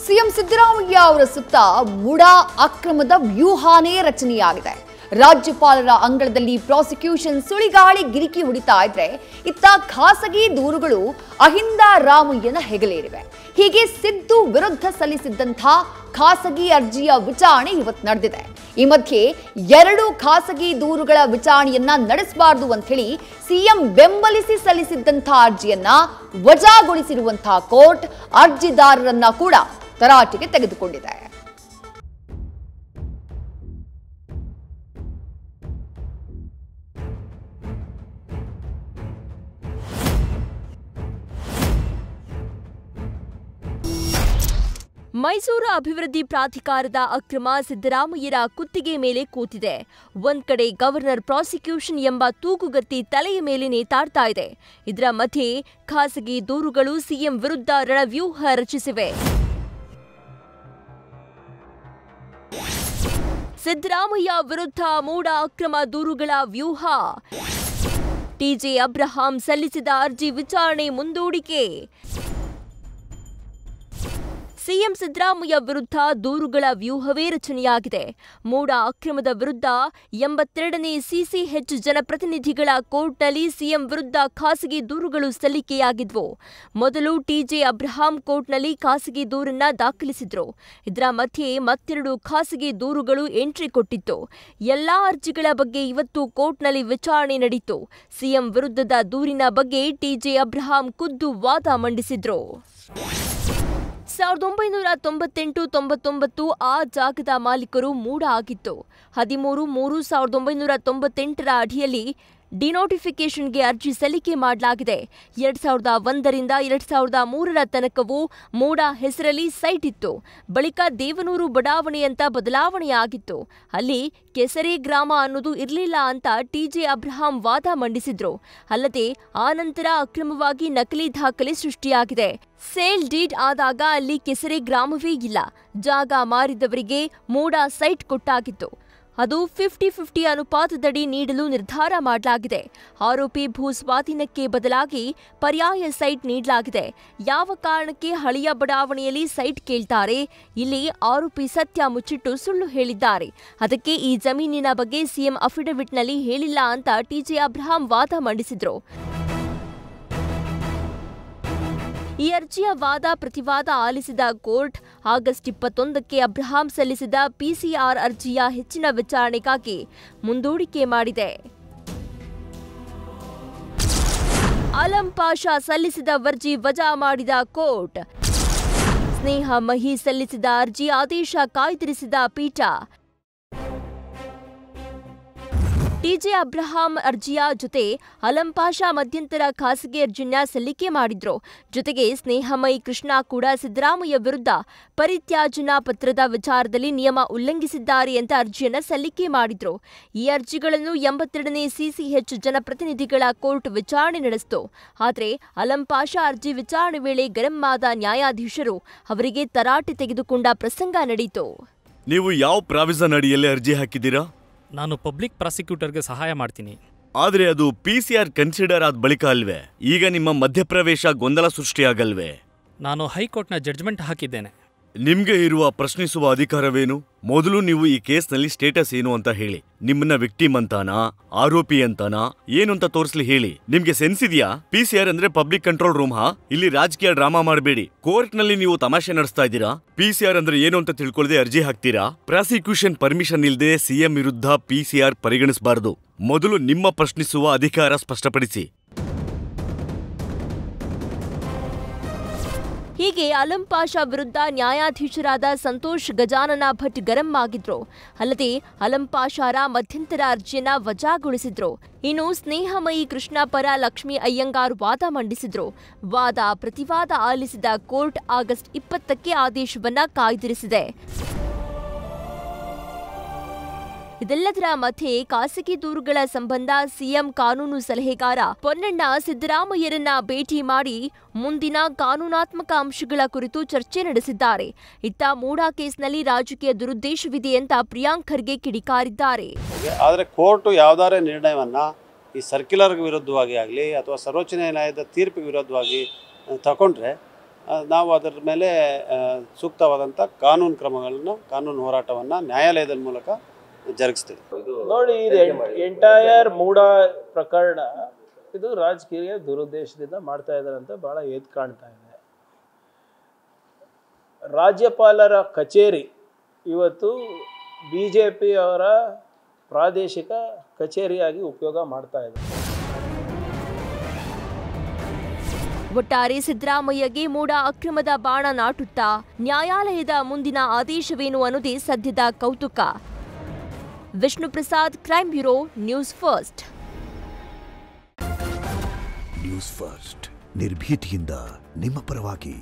CM Siddaramaiah ಅವರ ಸುತ್ತ ಮುಡಾ ಅಕ್ರಮದ ವ್ಯೂಹಾನೇ ರಚನೆಯಾಗಿದೆ. ರಾಜ್ಯಪಾಲರ ಅಂಗಳದಲ್ಲಿ ಪ್ರಾಸಿಕ್ಯೂಷನ್ ಸುಳಿಗಾಳಿ ಗಿರಿಕಿ ಹೊಡಿತಾ ಇದ್ರೆ, ಇತ್ತ ಖಾಸಗಿ ದೂರುಗಳು ಅಹಿಂದ ರಾಮಯ್ಯನ ಹೆಗಲೇರಿವೆ. ಹೀಗೆ ಸಿದ್ದು ವಿರುದ್ಧ ಸಲ್ಲಿಸಿದ್ದಂಥ ಖಾಸಗಿ ಅರ್ಜಿಯ ವಿಚಾರಣೆ ಇವತ್ತು ನಡೆದಿದೆ. ಈ ಮಧ್ಯೆ 2 ಖಾಸಗಿ ದೂರುಗಳ ವಿಚಾರಣೆಯನ್ನ ನಡೆಸಬಾರದು ಅಂತ ಹೇಳಿ ಸಿಎಂ ಬೆಂಬಲಿಸಿ ಸಲ್ಲಿಸಿದ್ದಂಥ ಅರ್ಜಿಯನ್ನ ವಜಾಗೊಳಿಸಿರುವಂತಹ ಕೋರ್ಟ್ ಅರ್ಜಿದಾರರನ್ನ ಕೂಡ ತರಾಟೆಗೆ ತೆಗೆದುಕೊಂಡಿದೆ. ಮೈಸೂರು ಅಭಿವೃದ್ಧಿ ಪ್ರಾಧಿಕಾರದ ಅಕ್ರಮ ಸಿದ್ದರಾಮಯ್ಯರ ಕುತ್ತಿಗೆ ಮೇಲೆ ಕೂತಿದೆ. ಒಂದ್ ಕಡೆ ಗವರ್ನರ್ ಪ್ರಾಸಿಕ್ಯೂಷನ್ ಎಂಬ ತೂಗುಗತ್ತಿ ತಲೆಯ ಮೇಲೆ ನೇತಾಡ್ತಾ ಇದೆ. ಇದರ ಮಧ್ಯೆ ಖಾಸಗಿ ದೂರುಗಳು ಸಿಎಂ ವಿರುದ್ಧ ರಣವ್ಯೂಹ ರಚಿಸಿವೆ. ಸಿದ್ದರಾಮಯ್ಯ ವಿರುದ್ಧ ಮೂಡ ಅಕ್ರಮ ದೂರುಗಳ ವ್ಯೂಹ. ಟಿಜೆ ಅಬ್ರಹಾಂ ಸಲ್ಲಿಸಿದ ಅರ್ಜಿ ವಿಚಾರಣೆ ಮುಂದೂಡಿಕೆ. ಸಿಎಂ ಸಿದ್ದರಾಮಯ್ಯ ವಿರುದ್ಧ ದೂರುಗಳ ವ್ಯೂಹವೇ ರಚನೆಯಾಗಿದೆ. ಮೂಡ ಅಕ್ರಮದ ವಿರುದ್ಧ 82ನೇ ಸಿಸಿಎಚ್ ಜನಪ್ರತಿನಿಧಿಗಳ ಕೋರ್ಟ್ನಲ್ಲಿ ಸಿಎಂ ವಿರುದ್ಧ ಖಾಸಗಿ ದೂರುಗಳು ಸಲ್ಲಿಕೆಯಾಗಿದ್ವು. ಮೊದಲು ಟಿಜೆ ಅಬ್ರಹಾಂ ಕೋರ್ಟ್ನಲ್ಲಿ ಖಾಸಗಿ ದೂರನ್ನ ದಾಖಲಿಸಿದ್ರು. ಇದರ ಮಧ್ಯೆ ಮತ್ತೆರಡು ಖಾಸಗಿ ದೂರುಗಳು ಎಂಟ್ರಿ ಕೊಟ್ಟಿತ್ತು. ಎಲ್ಲಾ ಅರ್ಜಿಗಳ ಬಗ್ಗೆ ಇವತ್ತು ಕೋರ್ಟ್ನಲ್ಲಿ ವಿಚಾರಣೆ ನಡೆಯಿತು. ಸಿಎಂ ವಿರುದ್ಧದ ದೂರಿನ ಬಗ್ಗೆ ಟಿಜೆ ಅಬ್ರಹಾಂ ಖುದ್ದು ವಾದ ಮಂಡಿಸಿದ್ರು. 1998-99 ಆ ಜಾಗದ ಮಾಲೀಕರು ಮೂಡ ಆಗಿತ್ತು. 13/3/1998 ಅಡಿಯಲ್ಲಿ ಡಿನೋಟಿಫಿಕೇಷನ್ಗೆ ಅರ್ಜಿ ಸಲ್ಲಿಕೆ ಮಾಡಲಾಗಿದೆ. 2001ರಿಂದ 2003 ತನಕವೂ ಮೂಡ ಹೆಸರಲ್ಲಿ ಸೈಟ್ ಇತ್ತು. ಬಳಿಕ ದೇವನೂರು ಬಡಾವಣೆ ಅಂತ ಬದಲಾವಣೆಯಾಗಿತ್ತು. ಅಲ್ಲಿ ಕೆಸರೆ ಗ್ರಾಮ ಅನ್ನೋದು ಇರಲಿಲ್ಲ ಅಂತ ಟಿಜೆ ಅಬ್ರಹಾಂ ವಾದ ಮಂಡಿಸಿದ್ರು. ಅಲ್ಲದೆ ಆ ನಂತರ ಅಕ್ರಮವಾಗಿ ನಕಲಿ ದಾಖಲೆ ಸೃಷ್ಟಿಯಾಗಿದೆ. ಸೇಲ್ ಡೀಡ್ ಆದಾಗ ಅಲ್ಲಿ ಕೆಸರೆ ಗ್ರಾಮವೇ ಇಲ್ಲ. ಜಾಗ ಮಾರಿದವರಿಗೆ ಮೂಡ ಸೈಟ್ ಕೊಟ್ಟಾಗಿತ್ತು. ಅದು 50-50 ಅನುಪಾತದಡಿ ನೀಡಲು ನಿರ್ಧಾರ ಮಾಡಲಾಗಿದೆ. ಆರೋಪಿ ಭೂ ಸ್ವಾಧೀನಕ್ಕೆ ಬದಲಾಗಿ ಪರ್ಯಾಯ ಸೈಟ್ ನೀಡಲಾಗಿದೆ. ಯಾವ ಕಾರಣಕ್ಕೆ ಹಳೆಯ ಬಡಾವಣೆಯಲ್ಲಿ ಸೈಟ್ ಕೇಳ್ತಾರೆ? ಇಲ್ಲಿ ಆರೋಪಿ ಸತ್ಯ ಮುಚ್ಚಿಟ್ಟು ಸುಳ್ಳು ಹೇಳಿದ್ದಾರೆ. ಅದಕ್ಕೆ ಈ ಜಮೀನಿನ ಬಗ್ಗೆ ಸಿಎಂ ಅಫಿಡವಿಟ್ನಲ್ಲಿ ಹೇಳಿಲ್ಲ ಅಂತ ಟಿಜೆ ಅಬ್ರಹಾಂ ವಾದ ಮಂಡಿಸಿದ್ರು. ಈ ಅರ್ಜಿಯ ವಾದ ಪ್ರತಿವಾದ ಆಲಿಸಿದ ಕೋರ್ಟ್ ಆಗಸ್ಟ್ 21ಕ್ಕೆ ಅಬ್ರಹಾಂ ಸಲ್ಲಿಸಿದ ಪಿಸಿಆರ್ ಅರ್ಜಿಯ ಹೆಚ್ಚಿನ ವಿಚಾರಣೆಗಾಗಿ ಮುಂದೂಡಿಕೆ ಮಾಡಿದೆ. ಆಲಂ ಪಾಷಾ ಸಲ್ಲಿಸಿದ ಅರ್ಜಿ ವಜಾ ಮಾಡಿದ ಕೋರ್ಟ್. ಸ್ನೇಹ ಮಹಿ ಸಲ್ಲಿಸಿದ ಅರ್ಜಿ ಆದೇಶ ಕಾಯ್ದಿರಿಸಿದ ಪೀಠ. ಟಿಜೆ ಅಬ್ರಹಾಂ ಅರ್ಜಿಯ ಜೊತೆ ಆಲಂ ಪಾಷಾ ಮಧ್ಯಂತರ ಖಾಸಗಿ ಅರ್ಜಿಯನ್ನ ಸಲ್ಲಿಕೆ ಮಾಡಿದ್ರು. ಜೊತೆಗೆ ಸ್ನೇಹಮಯಿ ಕೃಷ್ಣ ಕೂಡ ಸಿದ್ದರಾಮಯ್ಯ ವಿರುದ್ಧ ಪರಿತ್ಯಾಜನಾ ಪತ್ರದ ವಿಚಾರದಲ್ಲಿ ನಿಯಮ ಉಲ್ಲಂಘಿಸಿದ್ದಾರೆ ಅಂತ ಅರ್ಜಿಯನ್ನ ಸಲ್ಲಿಕೆ ಮಾಡಿದ್ರು. ಈ ಅರ್ಜಿಗಳನ್ನು 82ನೇ ಸಿಸಿಎಚ್ ಜನಪ್ರತಿನಿಧಿಗಳ ಕೋರ್ಟ್ ವಿಚಾರಣೆ ನಡೆಸಿತು. ಆದರೆ ಆಲಂ ಪಾಷಾ ಅರ್ಜಿ ವಿಚಾರಣೆ ವೇಳೆ ಗರಂ ಆದ ನ್ಯಾಯಾಧೀಶರು ಅವರಿಗೆ ತರಾಟೆ ತೆಗೆದುಕೊಂಡ ಪ್ರಸಂಗ ನಡೆಯಿತು. ನೀವು ಯಾವ ಪ್ರಾವಿಷನ್ ಅಡಿಯಲ್ಲಿ ಅರ್ಜಿ ಹಾಕಿದ್ದೀರಾ? ನಾನು ಪಬ್ಲಿಕ್ ಪ್ರಾಸಿಕ್ಯೂಟರ್ಗೆ ಸಹಾಯ ಮಾಡ್ತೀನಿ. ಆದ್ರೆ ಅದು ಪಿಸಿಆರ್ ಕನ್ಸಿಡರ್ ಆದ ಬಳಿಕ ಅಲ್ವೇ? ಈಗ ನಿಮ್ಮ ಮಧ್ಯಪ್ರವೇಶ ಗೊಂದಲ ಸೃಷ್ಟಿಯಾಗಲ್ವೇ? ನಾನು ಹೈಕೋರ್ಟ್ನ ಜಡ್ಜ್ಮೆಂಟ್ ಹಾಕಿದ್ದೇನೆ. ನಿಮ್ಗೆ ಇರುವ ಪ್ರಶ್ನಿಸುವ ಅಧಿಕಾರವೇನು? ಮೊದಲು ನೀವು ಈ ಕೇಸ್ನಲ್ಲಿ ಸ್ಟೇಟಸ್ ಏನು ಅಂತ ಹೇಳಿ. ನಿಮ್ಮನ್ನ ವಿಕ್ಟಿಮ್ ಅಂತಾನಾ, ಆರೋಪಿ ಅಂತಾನಾ, ಏನು ಅಂತ ತೋರಿಸ್ಲಿ ಹೇಳಿ. ನಿಮ್ಗೆ ಸೆನ್ಸ್ ಇದೆಯಾ? ಪಿಸಿಆರ್ ಅಂದ್ರೆ ಪಬ್ಲಿಕ್ ಕಂಟ್ರೋಲ್ ರೂಮ್. ಇಲ್ಲಿ ರಾಜಕೀಯ ಡ್ರಾಮಾ ಮಾಡಬೇಡಿ. ಕೋರ್ಟ್ ನಲ್ಲಿ ನೀವು ತಮಾಷೆ ನಡೆಸ್ತಾ ಇದ್ದೀರಾ. ಪಿಸಿಆರ್ ಅಂದ್ರೆ ಏನು ಅಂತ ತಿಳ್ಕೊಳ್ಳದೆ ಅರ್ಜಿ ಹಾಕ್ತೀರಾ? ಪ್ರಾಸಿಕ್ಯೂಷನ್ ಪರ್ಮಿಷನ್ ಇಲ್ಲದೆ ಸಿಎಂ ವಿರುದ್ಧ ಪಿಸಿಆರ್ ಪರಿಗಣಿಸಬಾರದು. ಮೊದಲು ನಿಮ್ಮ ಪ್ರಶ್ನಿಸುವ ಅಧಿಕಾರ ಸ್ಪಷ್ಟಪಡಿಸಿ. ಹೀಗೆ ಆಲಂ ಪಾಷಾ ವಿರುದ್ಧ ನ್ಯಾಯಾಧೀಶರಾದ ಸಂತೋಷ್ ಗಜಾನನ ಭಟ್ ಗರಂ ಆಗಿದ್ರು. ಅಲ್ಲದೆ ಆಲಂ ಪಾಷಾರ ಮಧ್ಯಂತರ ಅರ್ಜಿಯನ್ನ ವಜಾಗೊಳಿಸಿದ್ರು. ಇನ್ನು ಸ್ನೇಹಮಯಿ ಕೃಷ್ಣ ಪರ ಲಕ್ಷ್ಮೀ ಅಯ್ಯಂಗಾರ್ ವಾದ ಮಂಡಿಸಿದ್ರು. ವಾದ ಪ್ರತಿವಾದ ಆಲಿಸಿದ ಕೋರ್ಟ್ ಆಗಸ್ಟ್ 20ಕ್ಕೆ ಆದೇಶವನ್ನ ಕಾಯ್ದಿರಿಸಿದೆ. ಇದೆಲ್ಲದರ ಮಧ್ಯೆ ಖಾಸಗಿ ದೂರುಗಳ ಸಂಬಂಧ ಸಿಎಂ ಕಾನೂನು ಸಲಹೆಗಾರ ಪೊನ್ನಣ್ಣ ಸಿದ್ದರಾಮಯ್ಯರನ್ನ ಭೇಟಿ ಮಾಡಿ ಮುಂದಿನ ಕಾನೂನಾತ್ಮಕ ಅಂಶಗಳ ಕುರಿತು ಚರ್ಚೆ ನಡೆಸಿದ್ದಾರೆ. ಇತ್ತ ಮೂಡಾ ಕೇಸ್ನಲ್ಲಿ ರಾಜಕೀಯ ದುರುದ್ದೇಶವಿದೆ ಅಂತ ಪ್ರಿಯಾಂಕ್ ಖರ್ಗೆ ಕಿಡಿಕಾರಿದ್ದಾರೆ. ಆದರೆ ಕೋರ್ಟ್ ಯಾವುದಾರೇ ನಿರ್ಣಯವನ್ನ ಈ ಸರ್ಕ್ಯುಲರ್ಗೆ ವಿರುದ್ಧವಾಗಿ ಆಗಲಿ ಅಥವಾ ಸರ್ವೋಚ್ಚ ನ್ಯಾಯಾಲಯದ ತೀರ್ಪಿಗೆ ವಿರುದ್ಧವಾಗಿ ತಗೊಂಡ್ರೆ ನಾವು ಅದರ ಮೇಲೆ ಸೂಕ್ತವಾದಂಥ ಕಾನೂನು ಹೋರಾಟವನ್ನು ನ್ಯಾಯಾಲಯದ ಮೂಲಕ ಜರುಗಿಸ್ತೀವಿ. ನೋಡಿ, ಇದು ಎಂಟೈರ್ ಮೂಡಾ ಪ್ರಕರಣ ಇದು ರಾಜಕೀಯ ದುರುದ್ದೇಶದಿಂದ ಮಾಡ್ತಾ ಇದ್ದಾರೆ ಅಂತ ಭಾಳ ಎದ್ದು ಕಾಣ್ತಾ ಇದೆ. ರಾಜ್ಯಪಾಲರ ಕಚೇರಿ ಇವತ್ತು BJP ಅವರ ಪ್ರಾದೇಶಿಕ ಕಚೇರಿಯಾಗಿ ಉಪಯೋಗ ಮಾಡ್ತಾ ಇದೆ. ಒಟ್ಟಾರೆ ಸಿದ್ದರಾಮಯ್ಯಗೆ ಮೂಡಾ ಅಕ್ರಮದ ಬಾಣ ನಾಟುತ್ತಾ ನ್ಯಾಯಾಲಯದ ಮುಂದಿನ ಆದೇಶವೇನು ಅನ್ನೋದೇ ಸದ್ಯದ ಕೌತುಕ. Vishnu Prasad, crime bureau, news first. News first ನಿರ್ಭೀತಿಯಿಂದ ನಿಮ್ಮ ಪರವಾಗಿ.